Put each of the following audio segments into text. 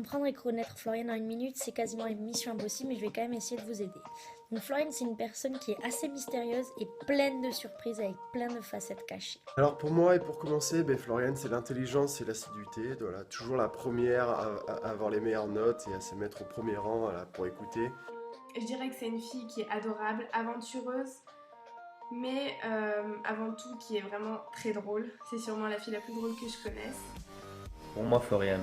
Comprendre et connaître Florian en une minute, c'est quasiment une mission impossible, mais je vais quand même essayer de vous aider. Donc Florian, c'est une personne qui est assez mystérieuse et pleine de surprises avec plein de facettes cachées. Alors pour moi et pour commencer, Floriane, c'est l'intelligence et l'assiduité. Voilà, toujours la première à avoir les meilleures notes et à se mettre au premier rang voilà, pour écouter. Je dirais que c'est une fille qui est adorable, aventureuse, mais avant tout qui est vraiment très drôle. C'est sûrement la fille la plus drôle que je connaisse. Pour moi, Florian,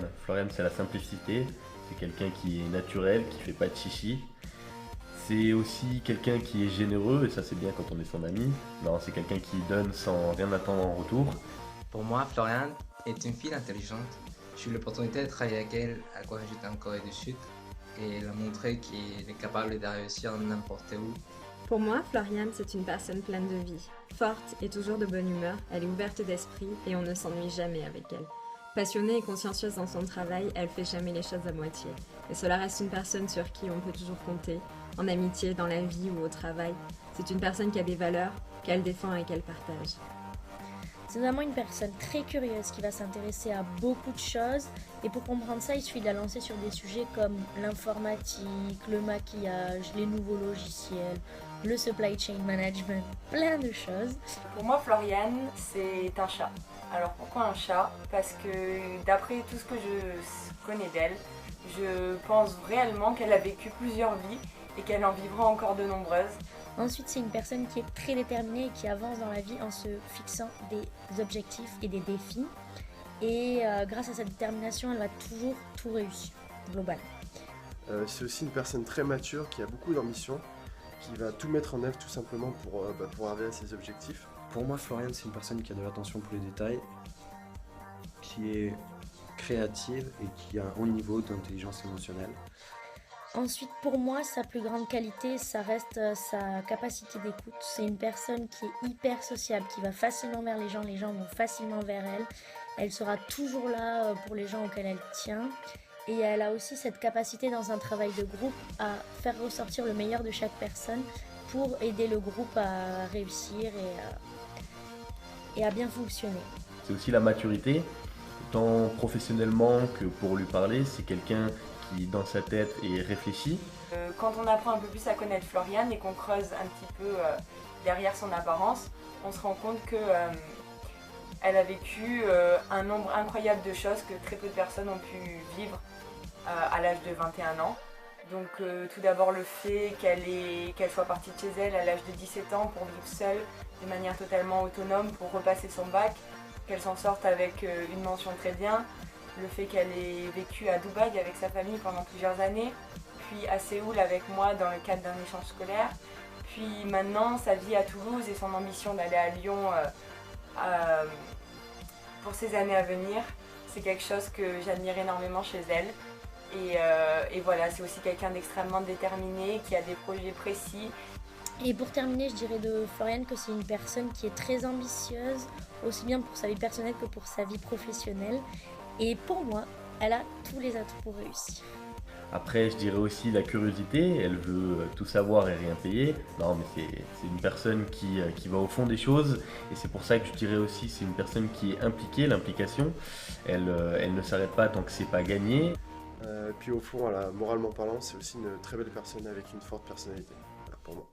c'est la simplicité. C'est quelqu'un qui est naturel, qui fait pas de chichi. C'est aussi quelqu'un qui est généreux, et ça c'est bien quand on est son ami. Non, c'est quelqu'un qui donne sans rien attendre en retour. Pour moi, Floriane est une fille intelligente. J'ai eu l'opportunité de travailler avec elle quand j'étais en Corée du Sud et elle a montré qu'elle est capable de réussir n'importe où. Pour moi, Floriane, c'est une personne pleine de vie. Forte et toujours de bonne humeur, elle est ouverte d'esprit et on ne s'ennuie jamais avec elle. Passionnée et consciencieuse dans son travail, elle fait jamais les choses à moitié. Et cela reste une personne sur qui on peut toujours compter, en amitié, dans la vie ou au travail. C'est une personne qui a des valeurs, qu'elle défend et qu'elle partage. C'est vraiment une personne très curieuse qui va s'intéresser à beaucoup de choses. Et pour comprendre ça, il suffit de la lancer sur des sujets comme l'informatique, le maquillage, les nouveaux logiciels, le supply chain management, plein de choses. Pour moi, Floriane, c'est un chat. Alors pourquoi un chat? Parce que d'après tout ce que je connais d'elle, je pense réellement qu'elle a vécu plusieurs vies et qu'elle en vivra encore de nombreuses. Ensuite, c'est une personne qui est très déterminée et qui avance dans la vie en se fixant des objectifs et des défis. Et grâce à sa détermination, elle va toujours tout réussir, globalement. C'est aussi une personne très mature qui a beaucoup d'ambition, qui va tout mettre en œuvre tout simplement pour arriver à ses objectifs. Pour moi, Floriane, c'est une personne qui a de l'attention pour les détails, qui est créative et qui a un haut niveau d'intelligence émotionnelle. Ensuite, pour moi, sa plus grande qualité, ça reste sa capacité d'écoute. C'est une personne qui est hyper sociable, qui va facilement vers les gens vont facilement vers elle. Elle sera toujours là pour les gens auxquels elle tient. Et elle a aussi cette capacité dans un travail de groupe à faire ressortir le meilleur de chaque personne pour aider le groupe à réussir et à bien fonctionner. C'est aussi la maturité, tant professionnellement que pour lui parler. C'est quelqu'un qui, dans sa tête, est réfléchi. Quand on apprend un peu plus à connaître Floriane et qu'on creuse un petit peu derrière son apparence, on se rend compte que elle a vécu un nombre incroyable de choses que très peu de personnes ont pu vivre à l'âge de 21 ans. Donc tout d'abord le fait qu'elle soit partie de chez elle à l'âge de 17 ans pour vivre seule de manière totalement autonome pour repasser son bac, qu'elle s'en sorte avec une mention très bien, le fait qu'elle ait vécu à Dubaï avec sa famille pendant plusieurs années, puis à Séoul avec moi dans le cadre d'un échange scolaire, puis maintenant sa vie à Toulouse et son ambition d'aller à Lyon pour ses années à venir, c'est quelque chose que j'admire énormément chez elle. Et voilà, c'est aussi quelqu'un d'extrêmement déterminé, qui a des projets précis. Et pour terminer, je dirais de Floriane que c'est une personne qui est très ambitieuse, aussi bien pour sa vie personnelle que pour sa vie professionnelle. Et pour moi, elle a tous les atouts pour réussir. Après, je dirais aussi la curiosité. Elle veut tout savoir et rien payer. Non, mais c'est une personne qui va au fond des choses. Et c'est pour ça que je dirais aussi c'est une personne qui est impliquée, l'implication. Elle ne s'arrête pas tant que c'est pas gagné. Puis au fond, voilà, moralement parlant, c'est aussi une très belle personne avec une forte personnalité, voilà, pour moi.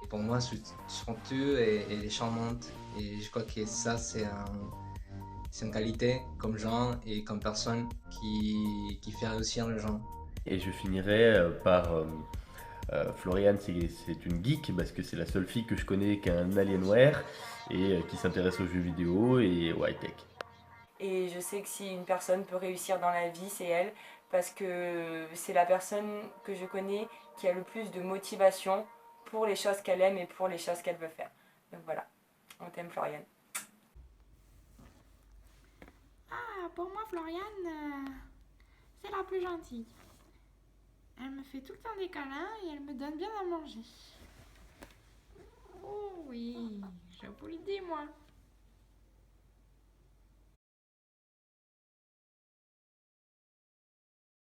Et pour moi, somptueux et elle est charmante. Et je crois que ça, c'est une qualité comme genre et comme personne qui fait réussir les gens. Et je finirai par Floriane, c'est une geek parce que c'est la seule fille que je connais qui a un Alienware et qui s'intéresse aux jeux vidéo et au high-tech. Et je sais que si une personne peut réussir dans la vie, c'est elle, parce que c'est la personne que je connais qui a le plus de motivation pour les choses qu'elle aime et pour les choses qu'elle veut faire. Donc voilà, on t'aime Floriane. Ah, pour moi, Floriane, c'est la plus gentille. Elle me fait tout le temps des câlins et elle me donne bien à manger. Oh oui, je vous le dis, moi.